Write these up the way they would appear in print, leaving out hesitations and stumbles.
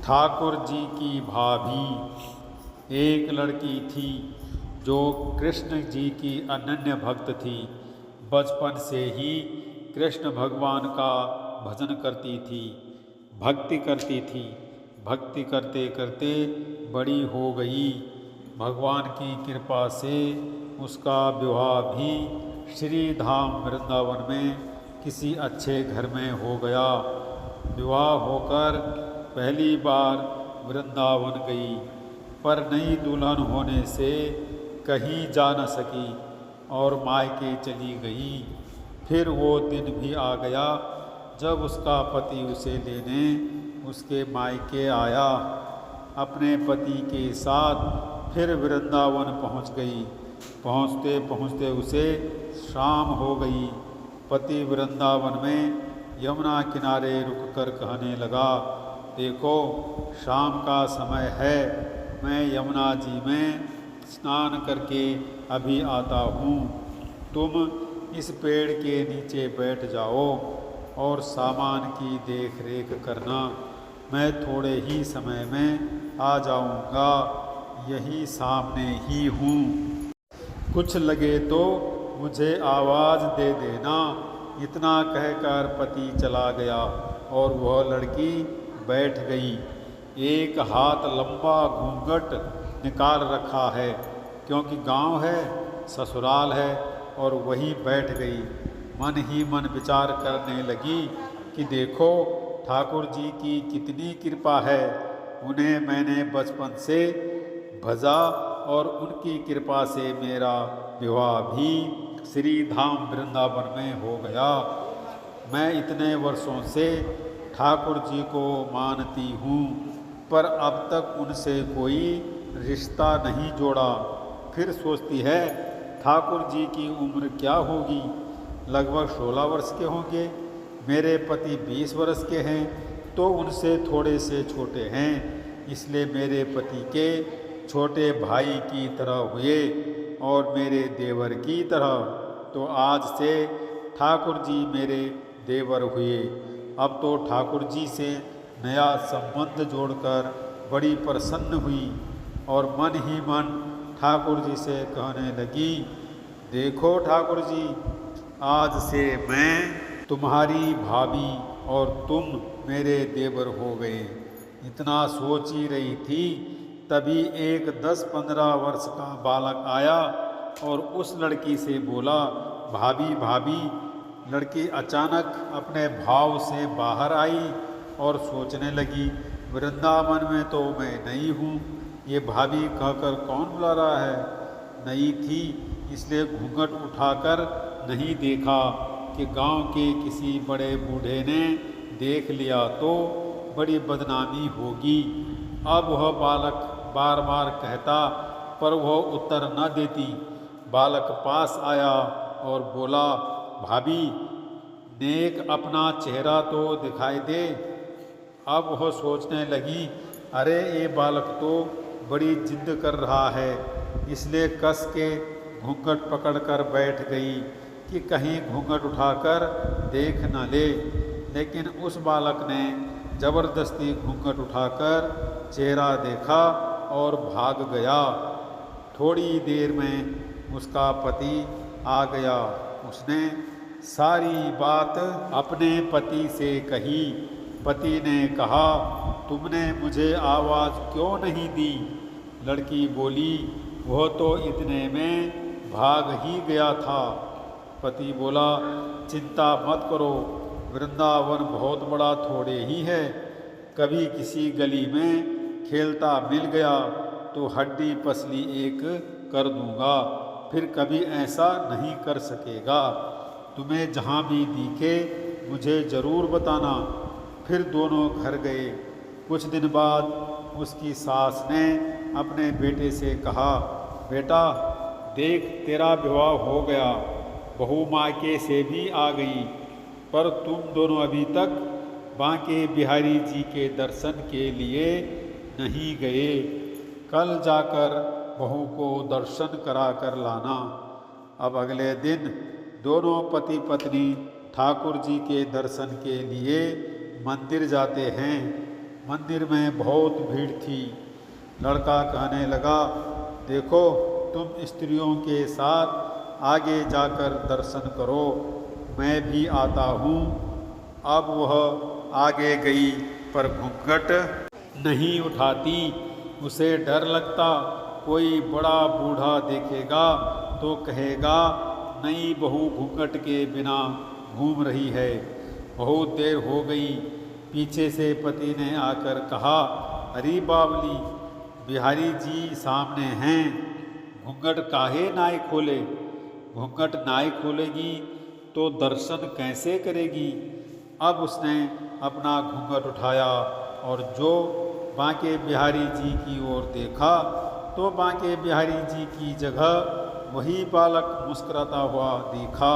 ठाकुर जी की भाभी एक लड़की थी जो कृष्ण जी की अनन्य भक्त थी। बचपन से ही कृष्ण भगवान का भजन करती थी, भक्ति करती थी। भक्ति करते करते बड़ी हो गई। भगवान की कृपा से उसका विवाह भी श्री धाम वृंदावन में किसी अच्छे घर में हो गया। विवाह होकर पहली बार वृंदावन गई, पर नई दुल्हन होने से कहीं जा न सकी और मायके चली गई। फिर वो दिन भी आ गया जब उसका पति उसे लेने उसके मायके आया। अपने पति के साथ फिर वृंदावन पहुंच गई। पहुंचते पहुंचते उसे शाम हो गई। पति वृंदावन में यमुना किनारे रुककर कहने लगा, देखो शाम का समय है, मैं यमुना जी में स्नान करके अभी आता हूँ। तुम इस पेड़ के नीचे बैठ जाओ और सामान की देख रेख करना। मैं थोड़े ही समय में आ जाऊँगा, यही सामने ही हूँ। कुछ लगे तो मुझे आवाज़ दे देना। इतना कहकर पति चला गया और वह लड़की बैठ गई। एक हाथ लंबा घूंघट निकाल रखा है, क्योंकि गांव है, ससुराल है, और वहीं बैठ गई। मन ही मन विचार करने लगी कि देखो ठाकुर जी की कितनी कृपा है। उन्हें मैंने बचपन से भजा और उनकी कृपा से मेरा विवाह भी श्री धाम वृंदावन में हो गया। मैं इतने वर्षों से ठाकुर जी को मानती हूँ, पर अब तक उनसे कोई रिश्ता नहीं जोड़ा। फिर सोचती है ठाकुर जी की उम्र क्या होगी, लगभग 16 वर्ष के होंगे। मेरे पति 20 वर्ष के हैं, तो उनसे थोड़े से छोटे हैं, इसलिए मेरे पति के छोटे भाई की तरह हुए और मेरे देवर की तरह। तो आज से ठाकुर जी मेरे देवर हुए। अब तो ठाकुर जी से नया संबंध जोड़कर बड़ी प्रसन्न हुई और मन ही मन ठाकुर जी से कहने लगी, देखो ठाकुर जी, आज से मैं तुम्हारी भाभी और तुम मेरे देवर हो गए। इतना सोच ही रही थी, तभी एक 10-15 वर्ष का बालक आया और उस लड़की से बोला, भाभी भाभी। लड़की अचानक अपने भाव से बाहर आई और सोचने लगी, वृंदावन में तो मैं नई हूँ, ये भाभी कहकर कौन बुला रहा है। नई थी इसलिए घूंघट उठाकर नहीं देखा कि गांव के किसी बड़े बूढ़े ने देख लिया तो बड़ी बदनामी होगी। अब वह बालक बार बार कहता, पर वह उत्तर न देती। बालक पास आया और बोला, भाभी नेक अपना चेहरा तो दिखाई दे। अब वह सोचने लगी, अरे ये बालक तो बड़ी जिद कर रहा है, इसलिए कस के घूंघट पकड़कर बैठ गई कि कहीं घूंघट उठाकर देख न ले। लेकिन उस बालक ने जबरदस्ती घूंघट उठाकर चेहरा देखा और भाग गया। थोड़ी देर में उसका पति आ गया। उसने सारी बात अपने पति से कही। पति ने कहा, तुमने मुझे आवाज़ क्यों नहीं दी। लड़की बोली, वह तो इतने में भाग ही गया था। पति बोला, चिंता मत करो, वृंदावन बहुत बड़ा थोड़े ही है। कभी किसी गली में खेलता मिल गया तो हड्डी पसली एक कर दूंगा, फिर कभी ऐसा नहीं कर सकेगा। तुम्हें जहाँ भी दिखे मुझे ज़रूर बताना। फिर दोनों घर गए। कुछ दिन बाद उसकी सास ने अपने बेटे से कहा, बेटा देख तेरा विवाह हो गया, बहू मायके से भी आ गई, पर तुम दोनों अभी तक बांके बिहारी जी के दर्शन के लिए नहीं गए। कल जाकर बहू को दर्शन करा कर लाना। अब अगले दिन दोनों पति पत्नी ठाकुर जी के दर्शन के लिए मंदिर जाते हैं। मंदिर में बहुत भीड़ थी। लड़का कहने लगा, देखो तुम स्त्रियों के साथ आगे जाकर दर्शन करो, मैं भी आता हूँ। अब वह आगे गई पर घूंघट नहीं उठाती। उसे डर लगता कोई बड़ा बूढ़ा देखेगा तो कहेगा, नई बहू घूंघट के बिना घूम रही है। बहुत देर हो गई। पीछे से पति ने आकर कहा, अरे बावली, बिहारी जी सामने हैं, घूंघट काहे नाई खोले? घूंघट नाई खोलेगी तो दर्शन कैसे करेगी? अब उसने अपना घूंघट उठाया और जो बांके बिहारी जी की ओर देखा तो बांके बिहारी जी की जगह वही बालक मुस्कुराता हुआ दिखा।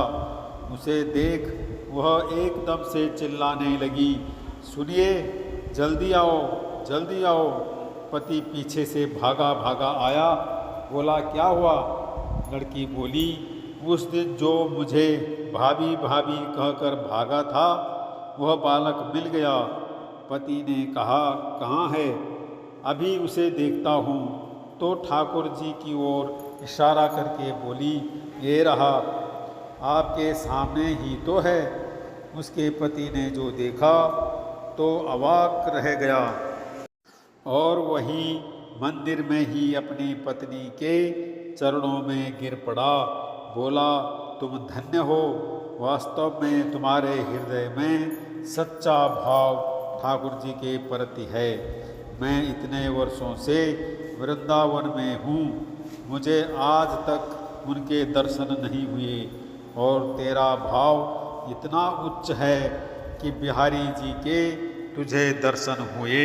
उसे देख वह एकदम से चिल्लाने लगी, सुनिए, जल्दी आओ, जल्दी आओ। पति पीछे से भागा भागा आया। बोला, क्या हुआ? लड़की बोली, उस दिन जो मुझे भाभी भाभी कहकर भागा था वह बालक मिल गया। पति ने कहा, कहाँ है? अभी उसे देखता हूँ। तो ठाकुर जी की ओर इशारा करके बोली, ये रहा, आपके सामने ही तो है। उसके पति ने जो देखा तो अवाक रह गया और वही मंदिर में ही अपनी पत्नी के चरणों में गिर पड़ा। बोला, तुम धन्य हो, वास्तव में तुम्हारे हृदय में सच्चा भाव ठाकुर जी के प्रति है। मैं इतने वर्षों से वृंदावन में हूँ, मुझे आज तक उनके दर्शन नहीं हुए और तेरा भाव इतना उच्च है कि बिहारी जी के तुझे दर्शन हुए।